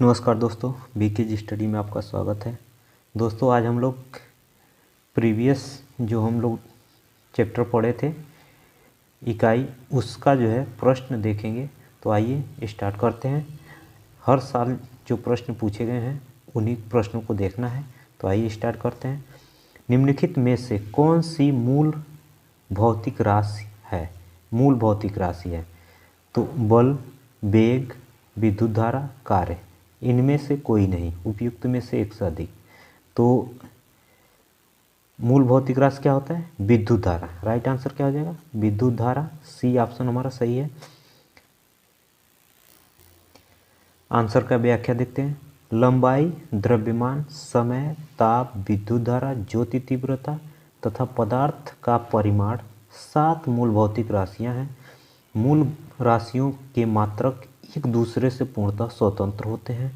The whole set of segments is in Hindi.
नमस्कार दोस्तों, बीके स्टडी में आपका स्वागत है। दोस्तों आज हम लोग प्रीवियस जो हम लोग चैप्टर पढ़े थे इकाई, उसका जो है प्रश्न देखेंगे। तो आइए स्टार्ट करते हैं। हर साल जो प्रश्न पूछे गए हैं उन्हीं प्रश्नों को देखना है। तो आइए स्टार्ट करते हैं। निम्नलिखित में से कौन सी मूल भौतिक राशि है? मूल भौतिक राशि है तो बल, वेग, विद्युत धारा, कार्य, इनमें से कोई नहीं, उपयुक्त में से एक से अधिक। तो मूल भौतिक राशि क्या होता है? विद्युत धारा। राइट आंसर क्या हो जाएगा? विद्युत धारा। सी ऑप्शन हमारा सही है। आंसर का व्याख्या देखते हैं। लंबाई, द्रव्यमान, समय, ताप, विद्युत धारा, ज्योति तीव्रता तथा पदार्थ का परिमाण 7 मूल भौतिक राशियां हैं। मूल राशियों के मात्रक एक दूसरे से पूर्णतः स्वतंत्र होते हैं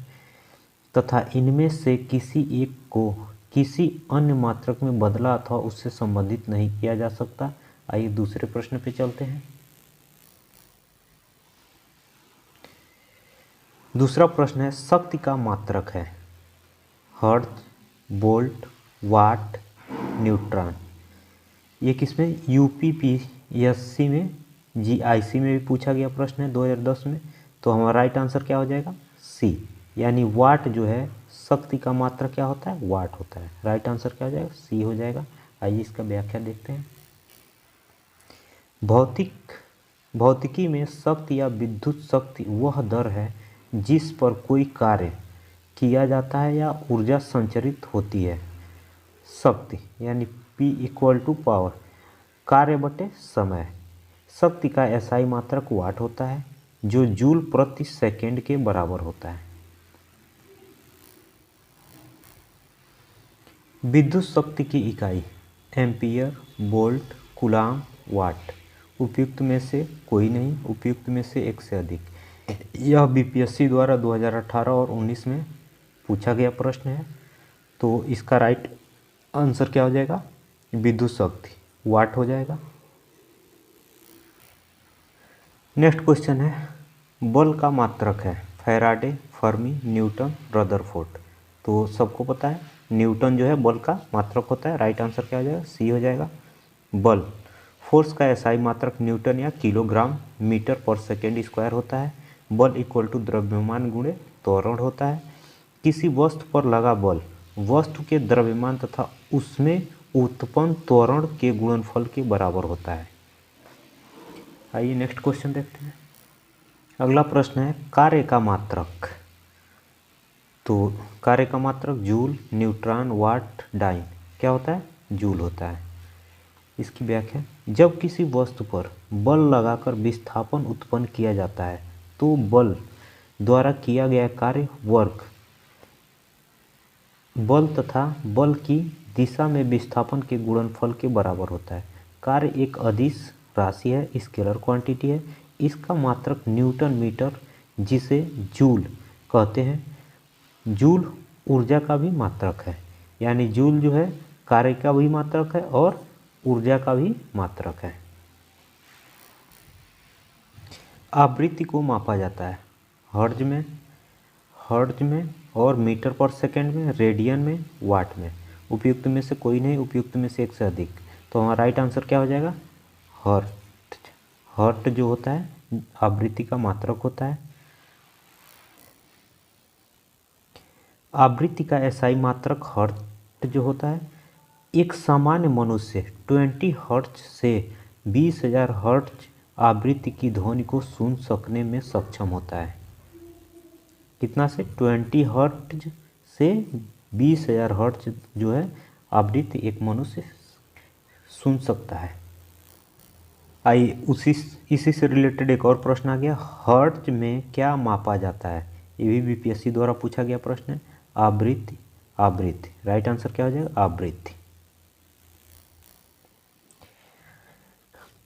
तथा इनमें से किसी एक को किसी अन्य मात्रक में बदला अथवा उससे संबंधित नहीं किया जा सकता। आइए दूसरे प्रश्न पे चलते हैं। दूसरा प्रश्न है, शक्ति का मात्रक है हर्ट्ज, वोल्ट, वाट, न्यूट्रॉन। ये किसमें? यूपीपीएससी में, जीआईसी में भी पूछा गया प्रश्न है 2010 में। तो हमारा राइट आंसर क्या हो जाएगा? सी, यानी वाट जो है शक्ति का मात्रक क्या होता है? वाट होता है। राइट आंसर क्या हो जाएगा? सी हो जाएगा। आइए इसका व्याख्या देखते हैं। भौतिकी में शक्ति या विद्युत शक्ति वह दर है जिस पर कोई कार्य किया जाता है या ऊर्जा संचरित होती है। शक्ति यानी P इक्वल टू पावर, कार्य बटे समय। शक्ति का एसआई मात्रक वाट होता है जो जूल प्रति सेकेंड के बराबर होता है। विद्युत शक्ति की इकाई एम्पियर, वोल्ट, कूलाम, वाट। उपयुक्त में से कोई नहीं, उपयुक्त में से एक से अधिक। यह बीपीएससी द्वारा 2018 और 19 में पूछा गया प्रश्न है। तो इसका राइट आंसर क्या हो जाएगा? विद्युत शक्ति वाट हो जाएगा। नेक्स्ट क्वेश्चन है, बल का मात्रक है फैराडे, फर्मी, न्यूटन, रदरफोर्ड। तो सबको पता है न्यूटन जो है बल का मात्रक होता है। राइट आंसर क्या हो जाएगा? सी हो जाएगा। बल, फोर्स का एसआई मात्रक न्यूटन या किलोग्राम मीटर पर सेकेंड स्क्वायर होता है। बल इक्वल टू द्रव्यमान गुणे त्वरण होता है। किसी वस्तु पर लगा बल वस्तु के द्रव्यमान तथा उसमें उत्पन्न त्वरण के गुणनफल के बराबर होता है। आइए नेक्स्ट क्वेश्चन देखते हैं। अगला प्रश्न है, कार्य का मात्रक। तो कार्य का मात्रक जूल, न्यूट्रॉन, वाट, डाइन क्या होता है? जूल होता है। इसकी व्याख्या, जब किसी वस्तु पर बल लगाकर विस्थापन उत्पन्न किया जाता है तो बल द्वारा किया गया कार्य वर्क बल तथा बल की दिशा में विस्थापन के गुणनफल के बराबर होता है। कार्य एक अदिश राशि है, स्केलर क्वांटिटी है। इसका मात्रक न्यूटन मीटर जिसे जूल कहते हैं। जूल ऊर्जा का भी मात्रक है, यानी जूल जो है कार्य का भी मात्रक है और ऊर्जा का भी मात्रक है। आवृत्ति को मापा जाता है हर्ट्ज में और मीटर पर सेकंड में, रेडियन में, वाट में। उपयुक्त में से कोई नहीं, उपयुक्त में से एक से अधिक। तो हमारा राइट आंसर क्या हो जाएगा? हर्ट्ज जो होता है आवृत्ति का मात्रक होता है। आवृत्ति का एसआई मात्रक हर्ट्ज जो होता है। एक सामान्य मनुष्य 20 हर्ट्ज से 20,000 हर्ट्ज आवृत्ति की ध्वनि को सुन सकने में सक्षम होता है। कितना से? 20 हर्ट्ज से 20,000 हर्ट्ज जो है आवृत्ति एक मनुष्य सुन सकता है। आइए इसी से रिलेटेड एक और प्रश्न आ गया, हर्ट्ज में क्या मापा जाता है? ये भी बीपीएससी द्वारा पूछा गया प्रश्न है। आवृत्ति। राइट आंसर क्या हो जाएगा? आवृत्ति।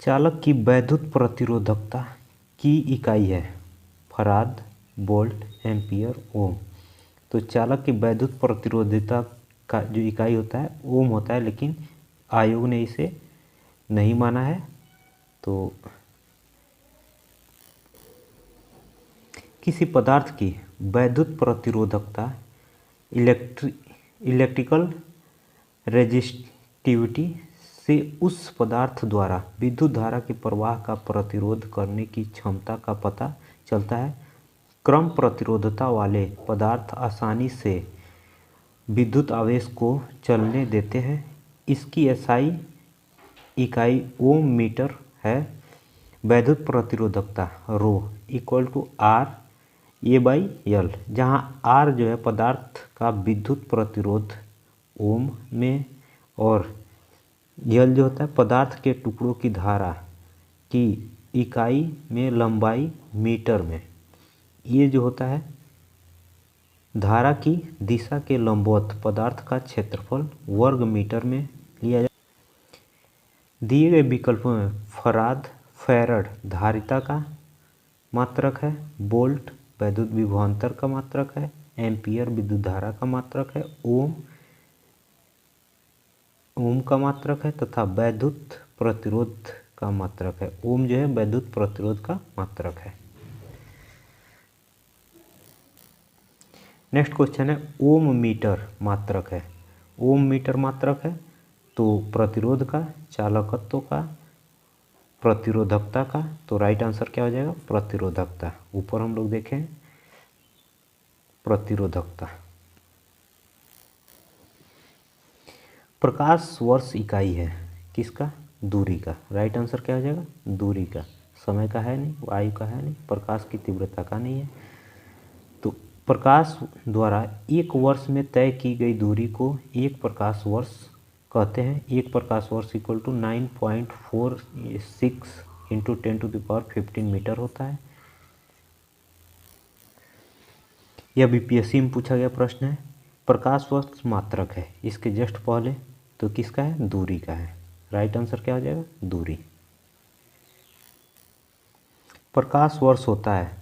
चालक की वैद्युत प्रतिरोधकता की इकाई है फराद, वोल्ट, एम्पियर, ओम। तो चालक की वैद्युत प्रतिरोधकता का जो इकाई होता है ओम होता है, लेकिन आयोग ने इसे नहीं माना है। तो किसी पदार्थ की वैद्युत प्रतिरोधकता, इलेक्ट्रिकल रेजिस्टिविटी से उस पदार्थ द्वारा विद्युत धारा के प्रवाह का प्रतिरोध करने की क्षमता का पता चलता है। क्रम प्रतिरोधकता वाले पदार्थ आसानी से विद्युत आवेश को चलने देते हैं। इसकी एसआई इकाई ओम मीटर है। वैद्युत प्रतिरोधकता rho equal to R A by L, जहाँ आर जो है पदार्थ का विद्युत प्रतिरोध ओम में और एल जो होता है पदार्थ के टुकड़ों की धारा की इकाई में लंबाई मीटर में। ये जो होता है धारा की दिशा के लंबवत पदार्थ का क्षेत्रफल वर्ग मीटर में लिया जाए। दिए गए विकल्पों में फैराड धारिता का मात्रक है, वोल्ट वैद्युत विभवांतर का मात्रक है, एम्पियर विद्युत धारा का मात्रक है, ओम का मात्रक है तथा वैद्युत प्रतिरोध का मात्रक है। ओम जो है वैद्युत प्रतिरोध का मात्रक है। नेक्स्ट क्वेश्चन है ओम मीटर मात्रक है। ओम मीटर मात्रक है तो प्रतिरोध का, चालकत्व का, प्रतिरोधकता का, तो राइट आंसर क्या हो जाएगा प्रतिरोधकता। ऊपर हम लोग देखें प्रतिरोधकता। प्रकाश वर्ष इकाई है किसका, दूरी का। राइट आंसर क्या हो जाएगा दूरी का। समय का है नहीं, वायु का है नहीं, प्रकाश की तीव्रता का नहीं है। तो प्रकाश द्वारा एक वर्ष में तय की गई दूरी को एक प्रकाश वर्ष कहते हैं। एक प्रकाश वर्ष इक्वल टू 9.46 इंटू 10⁻15 मीटर होता है। यह बीपीएससी में पूछा गया प्रश्न है। प्रकाश वर्ष मात्रक है, इसके जस्ट पहले तो किसका है दूरी का है। राइट आंसर क्या हो जाएगा दूरी। प्रकाश वर्ष होता है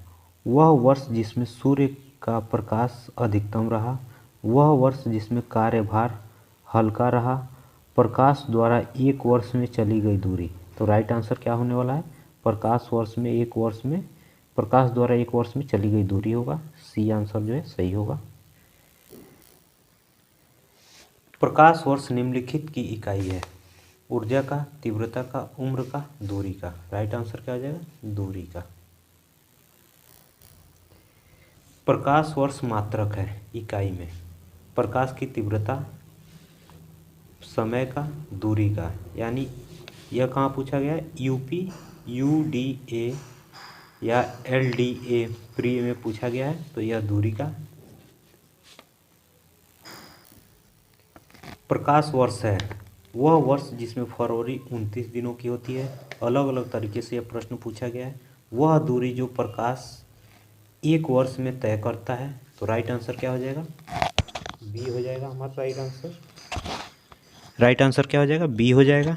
वह वर्ष जिसमें सूर्य का प्रकाश अधिकतम रहा, वह वर्ष जिसमें कार्यभार हल्का रहा, प्रकाश द्वारा एक वर्ष में चली गई दूरी। तो राइट आंसर क्या होने वाला है प्रकाश द्वारा एक वर्ष में चली गई दूरी होगा। सी आंसर जो है सही होगा। प्रकाश वर्ष निम्नलिखित की इकाई है। ऊर्जा का, तीव्रता का, उम्र का, दूरी का। राइट आंसर क्या हो जाएगा दूरी का। प्रकाश वर्ष मात्रक है इकाई में। प्रकाश की तीव्रता, समय का, दूरी का, यानी यह कहाँ पूछा गया है यूपी, यूडीए या एलडीए प्री में पूछा गया है। तो यह दूरी का प्रकाश वर्ष है वह वर्ष जिसमें फरवरी 29 दिनों की होती है। अलग अलग तरीके से यह प्रश्न पूछा गया है। वह दूरी जो प्रकाश एक वर्ष में तय करता है। तो राइट आंसर क्या हो जाएगा बी हो जाएगा हमारा राइट आंसर। राइट आंसर क्या हो जाएगा बी हो जाएगा।